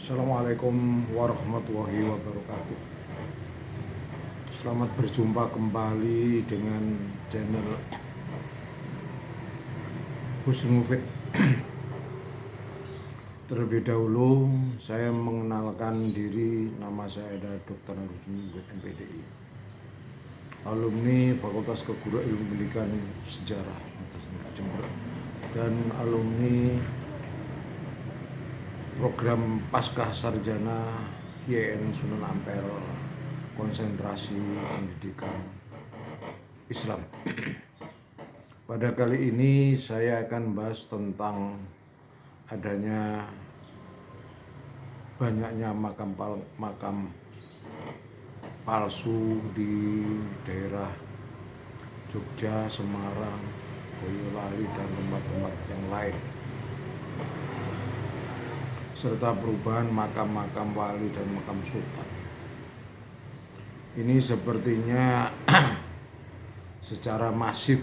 Assalamualaikum warahmatullahi wabarakatuh. Selamat berjumpa kembali dengan channel Husnul Mufid. Terlebih dahulu saya mengenalkan diri, nama saya adalah Dr. Husnul Mufid MPDI, alumni Fakultas Keguruan Ilmu Pendidikan Sejarah Jember, dan alumni program Pasca Sarjana YN Sunan Ampel Konsentrasi Pendidikan Islam. Pada kali ini saya akan bahas tentang adanya banyaknya makam palsu di daerah Jogja, Semarang, Boyolali, dan tempat-tempat yang lain, serta perubahan makam-makam wali dan makam sultan. Ini sepertinya secara masif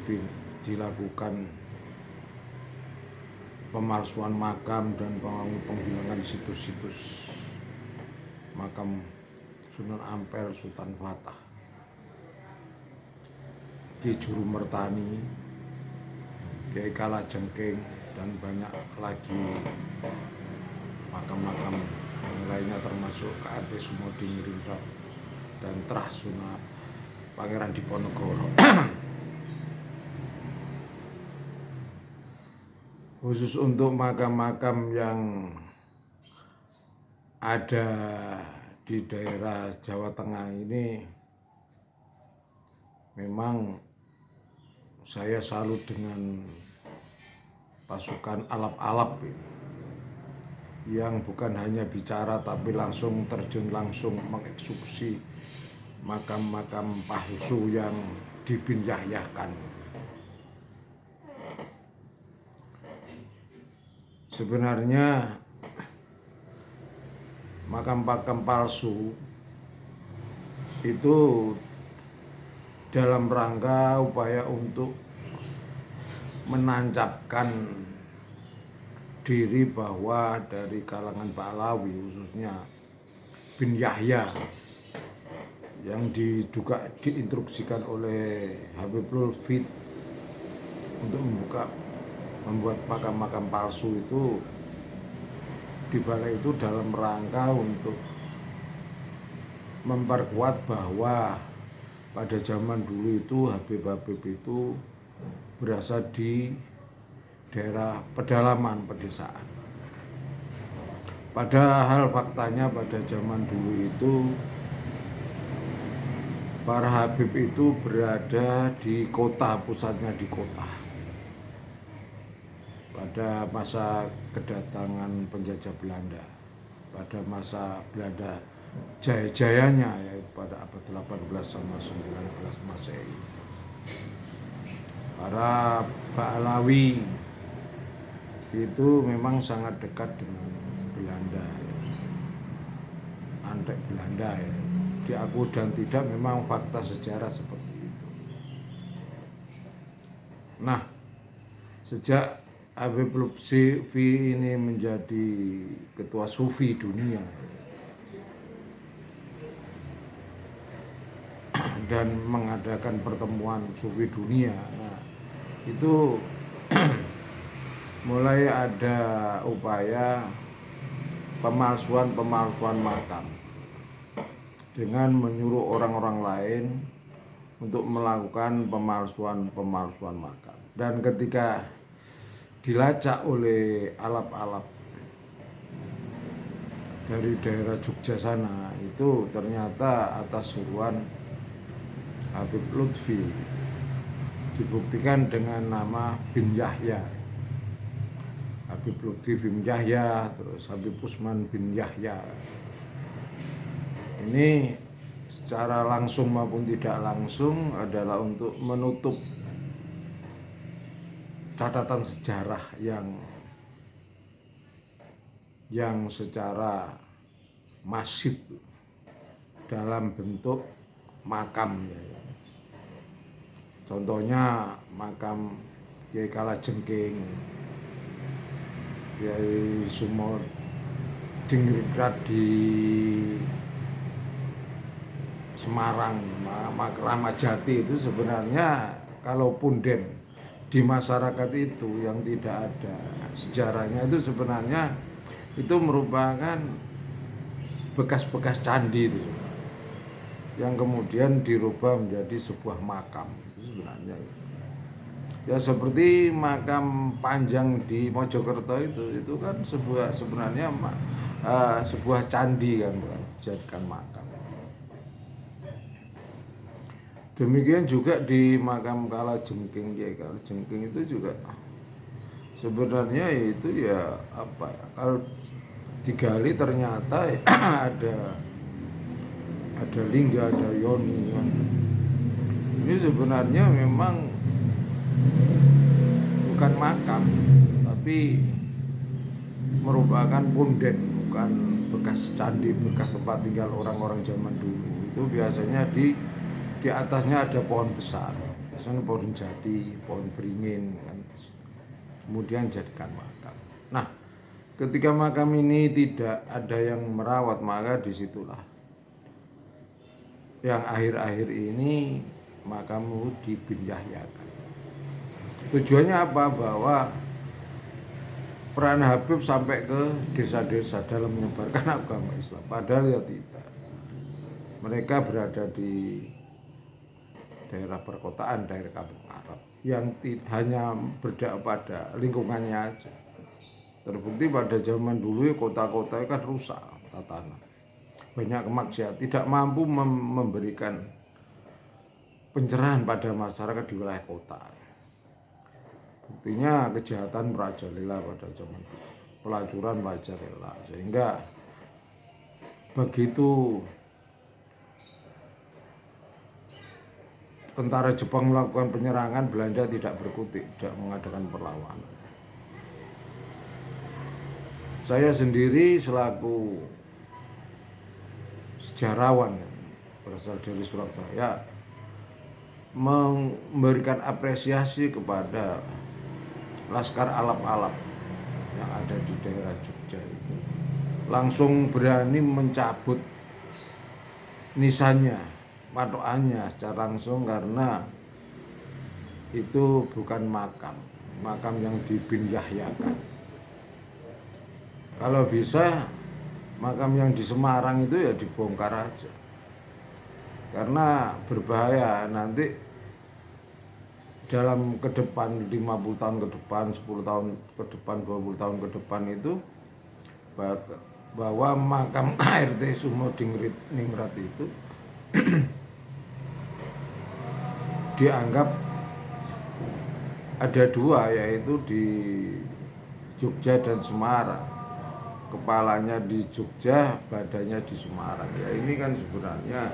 dilakukan pemalsuan makam dan penghilangan situs-situs makam Sunan Ampel, Sultan Fatah, Ki Juru Mertani, Kiai Kalajengking, dan banyak lagi makam-makam yang lainnya, termasuk KRT Sumodi Ngirinto dan Trah Sunan Pangeran Diponegoro. Khusus untuk makam-makam yang ada di daerah Jawa Tengah ini, memang saya salut dengan pasukan alap-alap yang bukan hanya bicara tapi langsung terjun langsung mengeksekusi makam-makam palsu yang dibinyahyahkan. Sebenarnya makam-makam palsu itu dalam rangka upaya untuk menancapkan diri bahwa dari kalangan Pahlawi, khususnya bin Yahya, yang diduga diinstruksikan oleh Habib Lutfi untuk membuat makam-makam palsu itu, dibalik itu dalam rangka untuk memperkuat bahwa pada zaman dulu itu Habib-Habib itu berasal di daerah pedalaman, pedesaan. Padahal faktanya pada zaman dulu itu para Habib itu berada di kota, pusatnya di kota. Pada masa kedatangan penjajah Belanda, pada masa Belanda jaya-jayanya, yaitu pada abad 18 sama 19 Masehi, para Pahlawi itu memang sangat dekat dengan Belanda, antek Belanda, diakui dan tidak, memang fakta sejarah seperti itu. Nah, sejak Habib Lutfi ini menjadi ketua sufi dunia dan mengadakan pertemuan sufi dunia, nah, itu mulai ada upaya pemalsuan makam dengan menyuruh orang-orang lain untuk melakukan pemalsuan makam. Dan ketika dilacak oleh alap-alap dari daerah Jogja sana, itu ternyata atas suruhan Habib Lutfi, dibuktikan dengan nama bin Yahya, Habib Lutfi bin Yahya, terus Habib Usman bin Yahya. Ini secara langsung maupun tidak langsung adalah untuk menutup catatan sejarah yang secara masif dalam bentuk makam. Contohnya makam Kiai Kalajengking, Kiai Sumod, Diningrat di Semarang, Ramat Jati itu sebenarnya kalau punden di masyarakat itu yang tidak ada sejarahnya itu sebenarnya itu merupakan bekas-bekas candi itu yang kemudian dirubah menjadi sebuah makam itu sebenarnya. Ya seperti makam Panjang di Mojokerto itu kan sebenarnya sebuah candi kan, bukan dijadikan makam. Demikian juga di makam Kalajengking, ya Kalajengking itu juga sebenarnya itu ya apa ya, kalau digali ternyata ada lingga, ada yoni kan. Ini sebenarnya memang bukan makam tapi merupakan punden, bukan bekas candi, bekas tempat tinggal orang-orang zaman dulu. Itu biasanya di atasnya ada pohon besar, biasanya pohon jati, pohon beringin kan. Kemudian jadikan makam. Nah, ketika makam ini tidak ada yang merawat, maka disitulah yang akhir-akhir ini makammu dibinjahyakan. Tujuannya apa? Bahwa peran Habib sampai ke desa-desa dalam menyebarkan agama Islam. Padahal ya tidak. Mereka berada di daerah perkotaan, daerah kampung Arab yang hanya berdak pada lingkungannya aja. Terbukti pada zaman dulu kota-kota kan rusak tatanan, banyak kemaksiatan, tidak mampu memberikan pencerahan pada masyarakat di wilayah kota. Buktinya kejahatan merajalela pada zaman itu, pelacuran merajalela, sehingga begitu tentara Jepang melakukan penyerangan, Belanda tidak berkutik, tidak mengadakan perlawanan. Saya sendiri selaku sejarawan berasal dari Surabaya memberikan apresiasi kepada Laskar Alap-Alap yang ada di daerah Jogja itu. Langsung berani mencabut nisannya, patokannya secara langsung, karena itu bukan makam yang dibinjahyakan. Kalau bisa makam yang di Semarang itu ya dibongkar aja, karena berbahaya nanti dalam ke depan, 50 tahun ke depan, 10 tahun ke depan, 20 tahun ke depan itu bahwa makam ART Sumodingrat itu dianggap ada dua, yaitu di Jogja dan Semarang. Kepalanya di Jogja, badannya di Semarang. Ya ini kan sebenarnya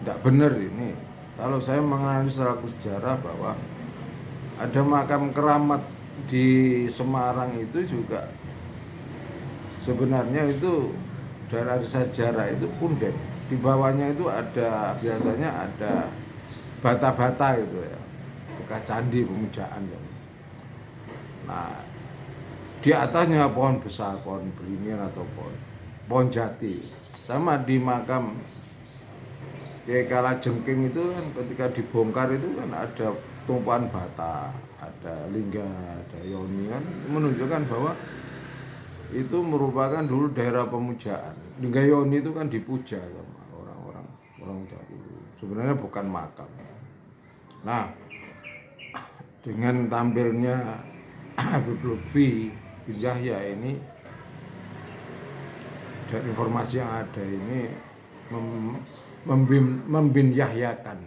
tidak benar ini. Kalau saya menganalisis secara sejarah bahwa ada makam keramat di Semarang itu juga sebenarnya itu dari sejarah itu punden. Di bawahnya itu ada, biasanya ada bata-bata itu ya, bekas candi pemujaan ya. Nah, di atasnya pohon besar, pohon beringin atau pohon jati. Sama di makam Kiai Kalajengking itu kan ketika dibongkar itu kan ada tumpuan bata, ada lingga, ada yoni, kan menunjukkan bahwa itu merupakan dulu daerah pemujaan. Lingga yoni itu kan dipuja sama orang-orang dahulu. Sebenarnya bukan makam. Nah, dengan tampilnya Habib Lutfi bin Yahya ini, dari informasi yang ada ini membinjahyakan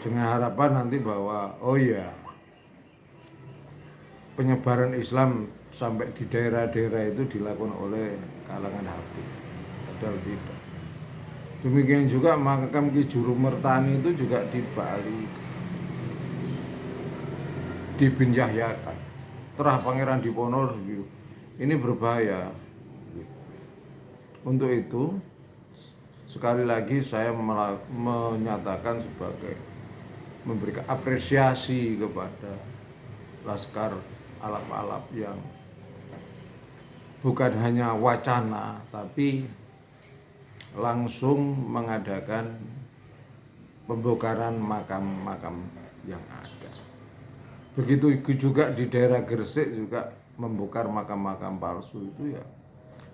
dengan harapan nanti bahwa oh ya, penyebaran Islam sampai di daerah-daerah itu dilakukan oleh kalangan Habib. Padahal tidak. Demikian juga makam Ki Juru Mertani itu juga di Bali dibinjahyakan. Terah Pangeran Diponegoro, ini berbahaya. Untuk itu sekali lagi saya menyatakan sebagai memberikan apresiasi kepada Laskar Alap-Alap yang bukan hanya wacana, tapi langsung mengadakan pembongkaran makam-makam yang ada. Begitu juga di daerah Gresik juga membongkar makam-makam palsu itu ya,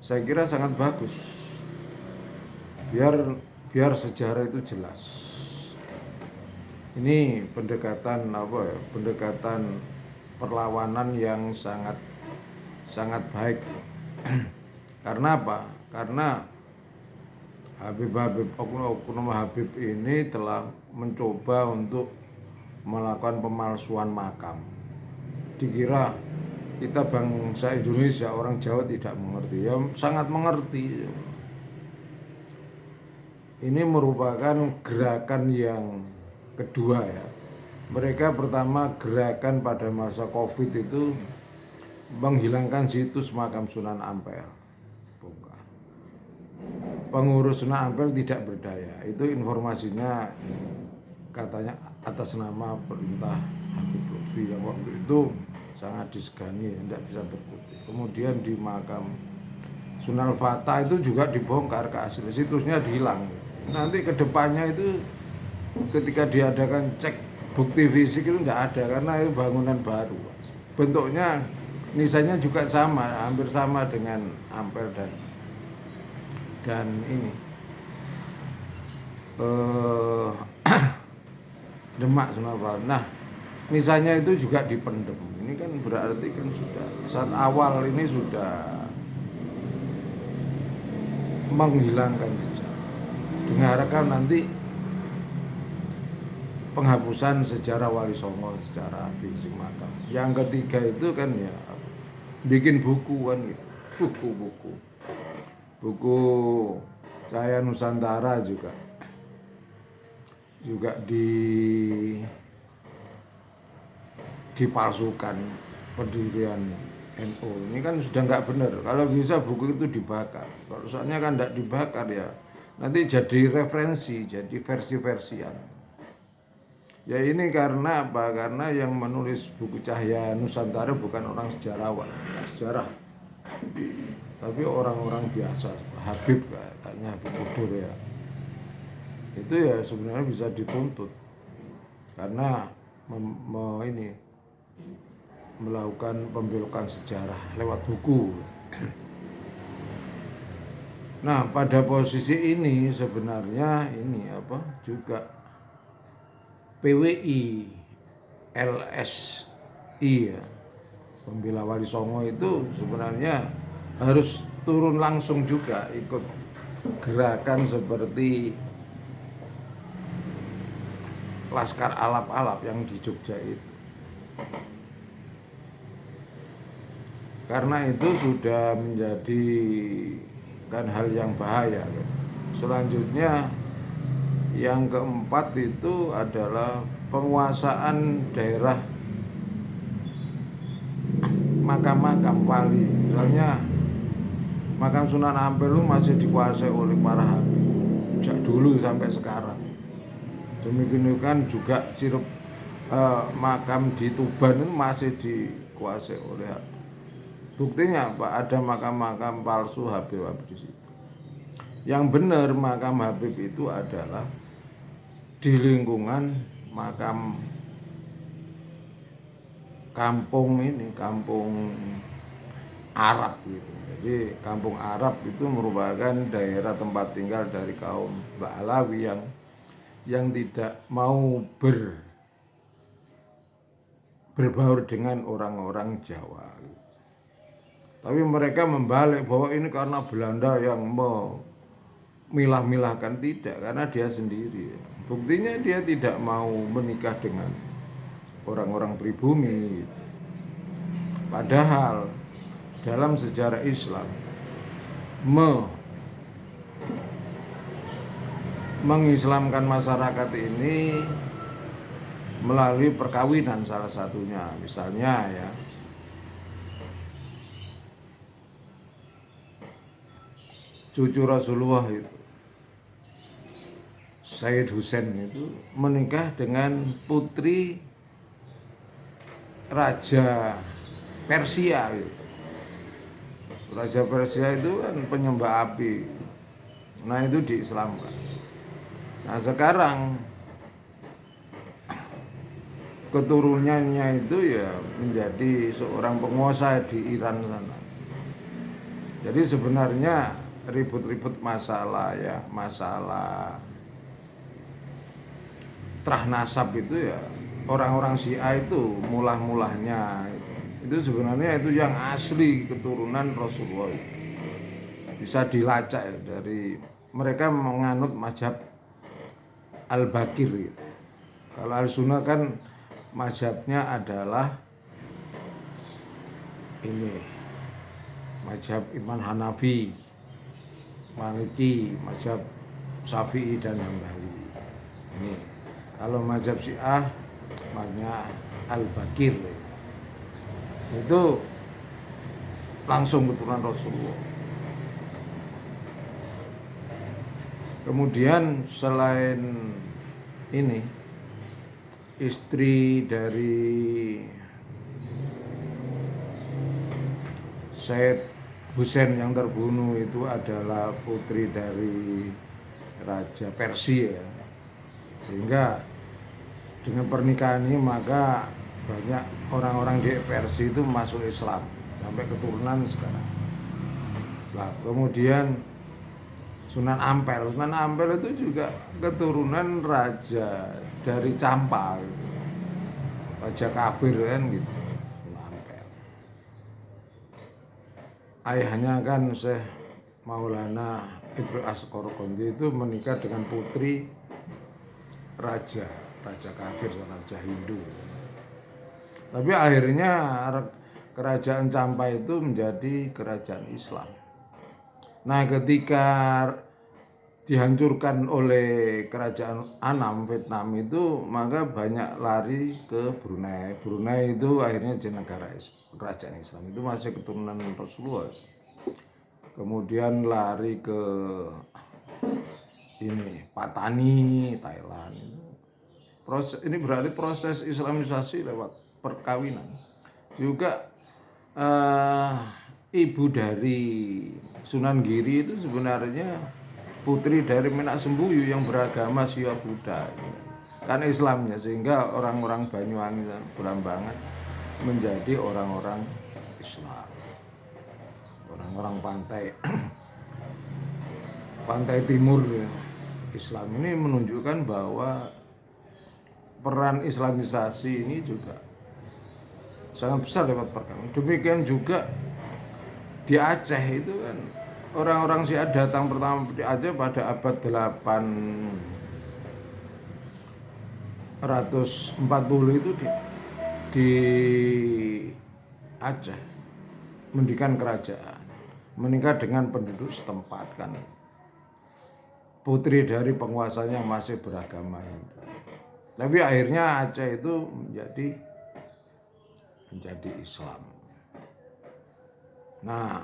saya kira sangat bagus. Biar sejarah itu jelas. Ini pendekatan pendekatan perlawanan yang sangat baik. Karena apa? Karena oknum Habib ini telah mencoba untuk melakukan pemalsuan makam. Dikira kita bangsa Indonesia, orang Jawa tidak mengerti. Ya sangat mengerti. Ini merupakan gerakan yang kedua ya. Mereka pertama gerakan pada masa Covid itu menghilangkan situs makam Sunan Ampel. Pengurus Sunan Ampel tidak berdaya. Itu informasinya katanya atas nama perintah Habib Lutfi yang waktu itu sangat disegani, tidak bisa berkutik. Kemudian di makam Sunan Fatah itu juga dibongkar ke asli, situsnya dihilang. Nanti kedepannya itu ketika diadakan cek bukti fisik itu tidak ada karena itu bangunan baru. Bentuknya nisannya juga sama, hampir sama dengan Ampel dan ini Demak Sunan Fatah. Nah, nisannya itu juga dipendem. Ini kan berarti kan sudah saat awal ini sudah menghilangkan jejak. Dengarkan nanti penghapusan sejarah Wali Songo secara fisik makam. Yang ketiga itu kan ya bikin buku kan gitu. Buku Cahaya Nusantara juga dipalsukan pendirian NU. Ini kan sudah nggak benar. Kalau bisa buku itu dibakar. Kalau soalnya kan nggak dibakar ya nanti jadi referensi, jadi versi-versian. Ya ini karena apa? Karena yang menulis buku Cahaya Nusantara bukan orang sejarawan, sejarah, tapi orang-orang biasa, Habib katanya Habib Udur ya. Itu ya sebenarnya bisa dituntut karena melakukan pembelokan sejarah lewat buku. Nah, pada posisi ini sebenarnya juga PWI, LSI ya, Pembela Wali Songo itu sebenarnya harus turun langsung juga ikut gerakan seperti Laskar Alap-Alap yang di Jogja itu. Karena itu sudah menjadi kan hal yang bahaya. Selanjutnya yang keempat itu adalah penguasaan daerah makam-makam wali. Misalnya makam Sunan Ampel itu masih dikuasai oleh para habib sejak dulu sampai sekarang. Demikian juga makam di Tuban itu masih dikuasai oleh habib. Buktinya apa? Ada makam-makam palsu Habib di situ. Yang benar makam Habib itu adalah di lingkungan makam kampung Arab gitu. Jadi kampung Arab itu merupakan daerah tempat tinggal dari kaum Ba'alawi yang tidak mau berbaur dengan orang-orang Jawa. Tapi mereka membalik bahwa ini karena Belanda yang memilah-milahkan, tidak, karena dia sendiri. Buktinya dia tidak mau menikah dengan orang-orang pribumi. Padahal dalam sejarah Islam mengislamkan masyarakat ini melalui perkawinan salah satunya. Misalnya ya, cucu Rasulullah itu Sayyid Husain itu menikah dengan putri Raja Persia gitu. Raja Persia itu kan penyembah api. Nah itu diislamkan. Nah sekarang keturunannya itu ya menjadi seorang penguasa di Iran sana. Jadi sebenarnya ribut-ribut masalah trah nasab itu ya orang-orang Syiah itu mulah-mulahnya itu sebenarnya itu yang asli keturunan Rasulullah. Bisa dilacak ya, dari mereka menganut mazhab Al-Bakir gitu. Kalau Al-Sunnah kan mazhabnya adalah ini mazhab Imam Hanafi, Maliki, mazhab Syafi'i dan Hambali. Ini kalau mazhab Syiah namanya Al-Bakir. Itu langsung keturunan Rasulullah. Kemudian selain ini istri dari Said Husain yang terbunuh itu adalah putri dari Raja Persia, sehingga dengan pernikahan ini maka banyak orang-orang di Persia itu masuk Islam sampai keturunan sekarang. Nah, kemudian Sunan Ampel itu juga keturunan raja dari Campa, gitu. Raja kafir kan gitu. Sunan Ampel. Ayahnya kan Syekh Maulana Ibnu Asqor Kondi itu menikah dengan putri raja kafir, raja Hindu. Tapi akhirnya kerajaan Campa itu menjadi kerajaan Islam. Nah, ketika dihancurkan oleh kerajaan Anam Vietnam itu, maka banyak lari ke Brunei. Brunei itu akhirnya jadi negara kerajaan Islam, itu masih keturunan Rasulullah. Kemudian lari ke ini Patani, Thailand. Ini berarti proses Islamisasi lewat perkawinan. Juga ibu dari Sunan Giri itu sebenarnya putri dari Menak Sembuyu yang beragama Syiah Buddha, kan Islamnya, sehingga orang-orang Banyuwangi dan Brambangan menjadi orang-orang Islam, orang-orang pantai timur ya. Islam ini menunjukkan bahwa peran Islamisasi ini juga sangat besar lewat perkawinan. Demikian juga di Aceh itu kan orang-orang Syiah datang pertama di Aceh pada abad 840 itu di Aceh mendirikan kerajaan, menikah dengan penduduk setempat kan. Putri dari penguasanya masih beragama Hindu. Tapi akhirnya Aceh itu menjadi Islam. Nah,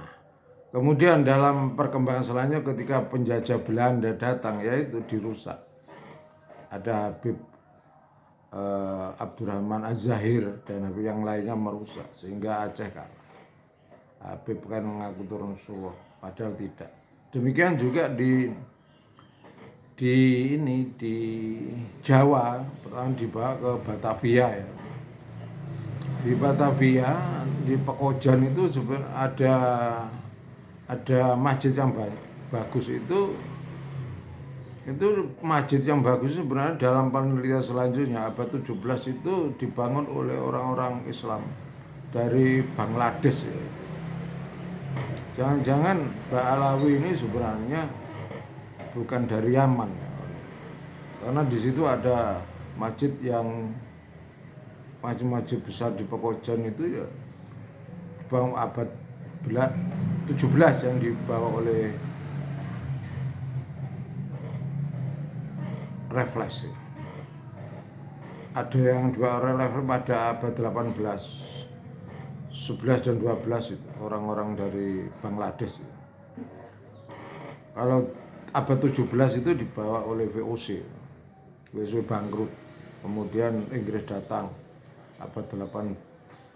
kemudian dalam perkembangan selanjutnya ketika penjajah Belanda datang, yaitu dirusak. Ada Habib Abdurrahman Az-Zahir dan Habib yang lainnya merusak sehingga Aceh kalah. Habib kan mengaku turun Rasulullah, padahal tidak. Demikian juga di Jawa, pertama dibawa ke Batavia ya. Di Batavia, di Pekojan itu sebenarnya ada masjid yang bagus. Itu masjid yang bagus sebenarnya dalam penelitian selanjutnya abad 17 itu dibangun oleh orang-orang Islam dari Bangladesh ya. Jangan-jangan Ba'alawi ini sebenarnya bukan dari Yaman ya. Karena di situ ada masjid yang masjid besar di Pekojan itu ya dibangun abad 17 yang dibawa oleh Raffles. Ada yang dua orang pada abad 18, 11 dan 12 itu orang-orang dari Bangladesh. Kalau abad 17 itu dibawa oleh VOC bangkrut. Kemudian Inggris datang abad 18,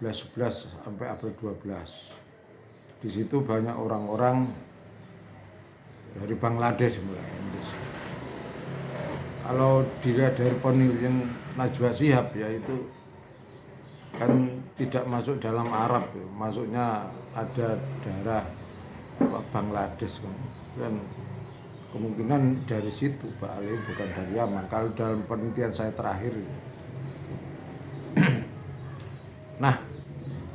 11 sampai abad 12. Di situ banyak orang-orang dari Bangladesh mulai. Kalau dilihat dari penelitian Najwa Shihab ya itu kan tidak masuk dalam Arab ya. Masuknya ada daerah Bangladesh kan kemungkinan dari situ Pak Ali, bukan dari Yaman kalau dalam penelitian saya terakhir. Nah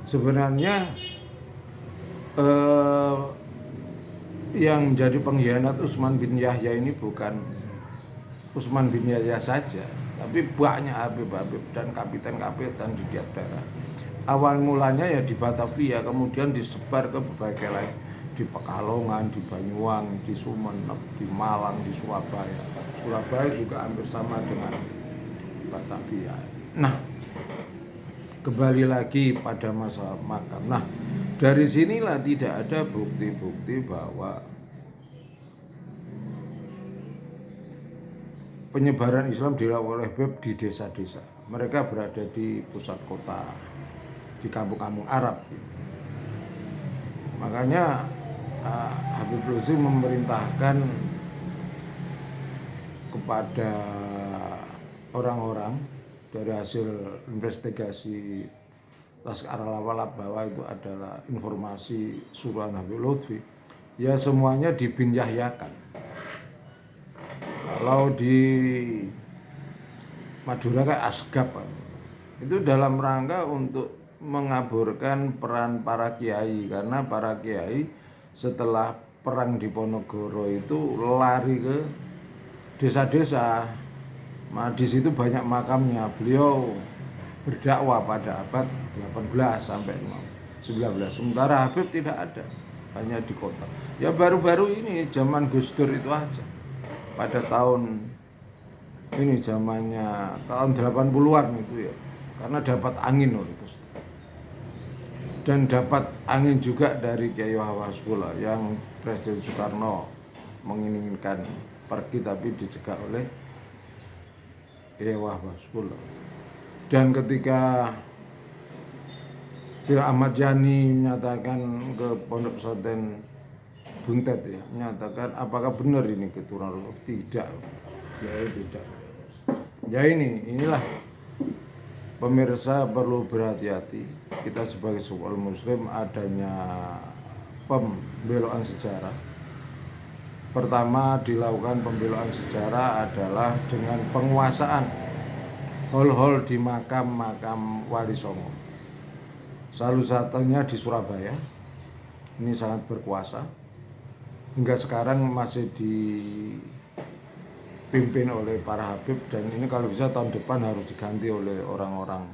sebenarnya yang jadi pengkhianat Utsman bin Yahya ini bukan Utsman bin Yahya saja, tapi banyak Habib-habib dan kapitan-kapitan di tiap daerah. Awal mulanya ya di Batavia, kemudian disebar ke berbagai lain, di Pekalongan, di Banyuwangi, di Sumeneb, di Malang, di Surabaya. Surabaya juga hampir sama dengan Batavia. Nah, kembali lagi pada masalah makam. Nah, dari sinilah tidak ada bukti-bukti bahwa penyebaran Islam dilakukan oleh Habib di desa-desa. Mereka berada di pusat kota, di kampung-kampung Arab. Makanya Habib Lutfi memerintahkan kepada orang-orang dari hasil investigasi Laskar Al-Awal bahwa itu adalah informasi suruhan Habib Lutfi, ya semuanya dibinyahyakan. Kalau di Madura kayak Asgab itu dalam rangka untuk mengaburkan peran para kiai, karena para kiai setelah perang di Ponorogo itu lari ke desa-desa. Nah, di situ banyak makamnya. Beliau berdakwah pada abad 18 sampai 19. Sementara Habib tidak ada, hanya di kota. Ya baru-baru ini zaman Gus Dur itu aja. Pada tahun ini zamannya tahun 80-an itu ya, karena dapat angin oleh Gus Dur. Dan dapat angin juga dari Kiai Wahwasbullah yang Presiden Soekarno menginginkan pergi tapi dicegah oleh Kiai Wahwasbullah. Dan ketika Syekh Ahmad Yani menyatakan ke Pondok Pesantren Buntet ya, menyatakan apakah benar ini keturunan Rasul? Tidak. Ya tidak. Ya inilah pemirsa perlu berhati-hati. Kita sebagai seorang muslim adanya pembelokan sejarah. Pertama dilakukan pembelokan sejarah adalah dengan penguasaan hol-hol di makam-makam Wali Songo. Salah satunya di Surabaya. Ini sangat berkuasa. Hingga sekarang masih dipimpin oleh para Habib, dan ini kalau bisa tahun depan harus diganti oleh orang-orang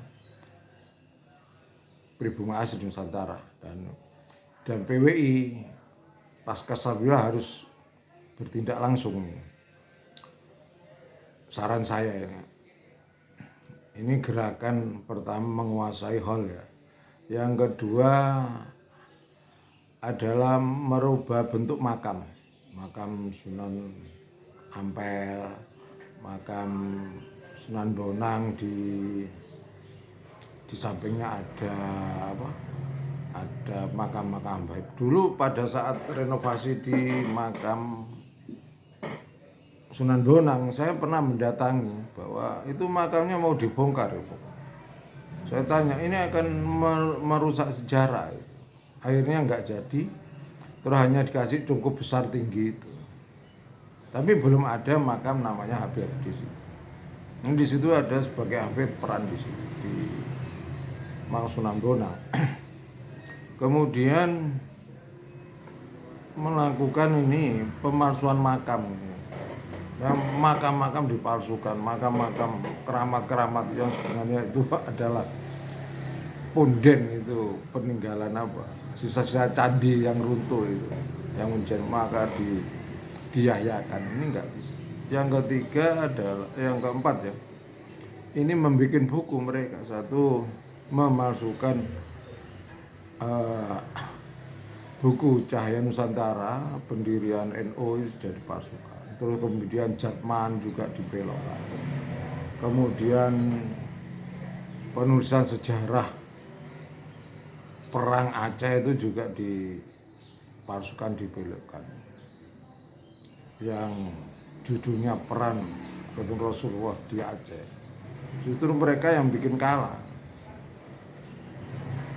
pribumi asli Nusantara, dan PWI Pasca Sarbilah harus bertindak langsung. Saran saya ini gerakan pertama menguasai hall ya. Yang kedua adalah merubah bentuk makam Sunan Ampel, makam Sunan Bonang, di sampingnya ada makam-makam baik. Dulu pada saat renovasi di makam Sunan Bonang, saya pernah mendatangi bahwa itu makamnya mau dibongkar. Saya tanya, ini akan merusak sejarah. Akhirnya nggak jadi, terus hanya dikasih cukup besar tinggi itu. Tapi belum ada makam namanya Habib di situ. Ini di situ ada sebagai Habib peran di situ di makam Sunan Bonang. Kemudian melakukan ini pemalsuan makam. Yang makam-makam dipalsukan, makam-makam keramat-keramat yang sebenarnya itu adalah punden, itu peninggalan sisa-sisa candi yang runtuh itu, yang menjadi maka diyahyakan. Ini enggak bisa. Yang ketiga adalah, yang keempat ya, ini membuat buku mereka. Satu, memalsukan buku Cahaya Nusantara, pendirian NU sudah dipalsukan. Terus kemudian Jatman juga dibelokkan. Kemudian penulisan sejarah perang Aceh itu juga pasukan dibelokkan yang judulnya Perang Ketemu Rasulullah di Aceh. Justru mereka yang bikin kalah.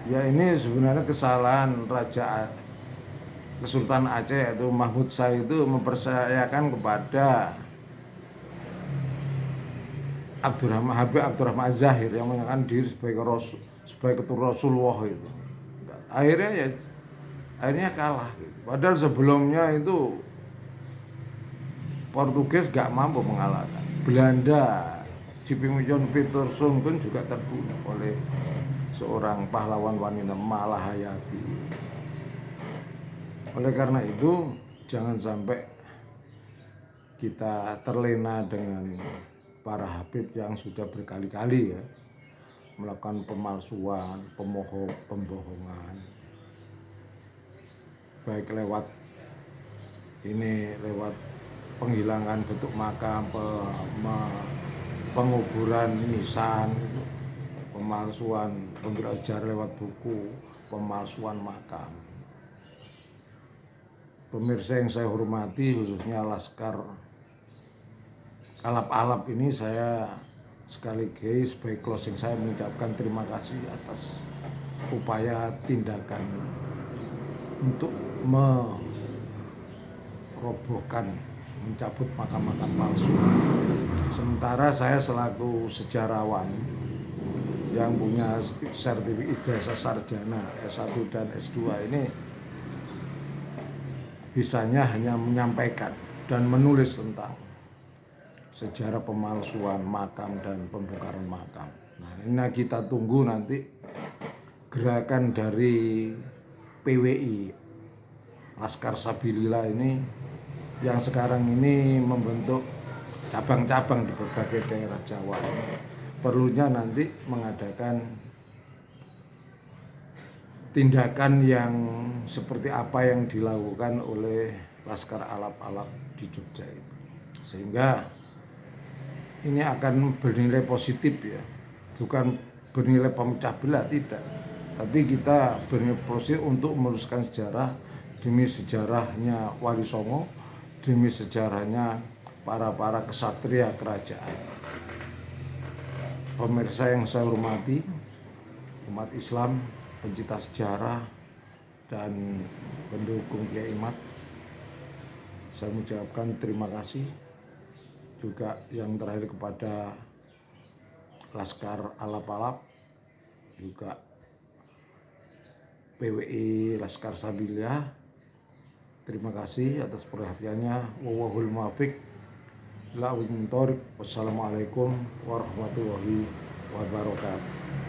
Ya ini sebenarnya kesalahan Kesultanan Aceh yaitu Mahmud Shah itu mempercayakan kepada Habib Abdurrahman Az-Zahir yang mengatakan diri sebagai keturunan Rasulullah itu. Akhirnya kalah gitu. Padahal sebelumnya itu Portugis gak mampu mengalahkan. Belanda, John Peterson pun juga terbunuh oleh seorang pahlawan wanita Malahayati. Oleh karena itu jangan sampai kita terlena dengan para habib yang sudah berkali-kali ya melakukan pemalsuan, pembohongan, baik lewat penghilangan bentuk makam, penguburan nisan, pemalsuan pembelajar lewat buku, pemalsuan makam. Pemirsa yang saya hormati, khususnya Laskar Alap-Alap ini, saya sekaligus sebagai closing saya mengucapkan terima kasih atas upaya tindakan untuk merobohkan, mencabut makam-makam palsu. Sementara saya selaku sejarawan yang punya sertifikat ijazah sarjana S1 dan S2 ini bisanya hanya menyampaikan dan menulis tentang sejarah pemalsuan makam dan pembongkaran makam. Nah, ini kita tunggu nanti gerakan dari PWI Laskar Sabilillah ini yang sekarang ini membentuk cabang-cabang di berbagai daerah Jawa. Perlunya nanti mengadakan tindakan yang seperti apa yang dilakukan oleh Laskar Alap-Alap di Jogja itu. Sehingga ini akan bernilai positif ya, bukan bernilai pemecah belah, tidak. Tapi kita bernilai positif untuk meluruskan sejarah demi sejarahnya Wali Songo, demi sejarahnya para kesatria kerajaan. Pemirsa yang saya hormati, umat Islam, pencinta sejarah dan pendukung Kiai Imad, saya mengucapkan terima kasih juga yang terakhir kepada Laskar Alap-Alap, juga PWI Laskar Sabilillah. Terima kasih atas perhatiannya. Wallahul muwaffiq. Wassalamualaikum warahmatullahi wabarakatuh.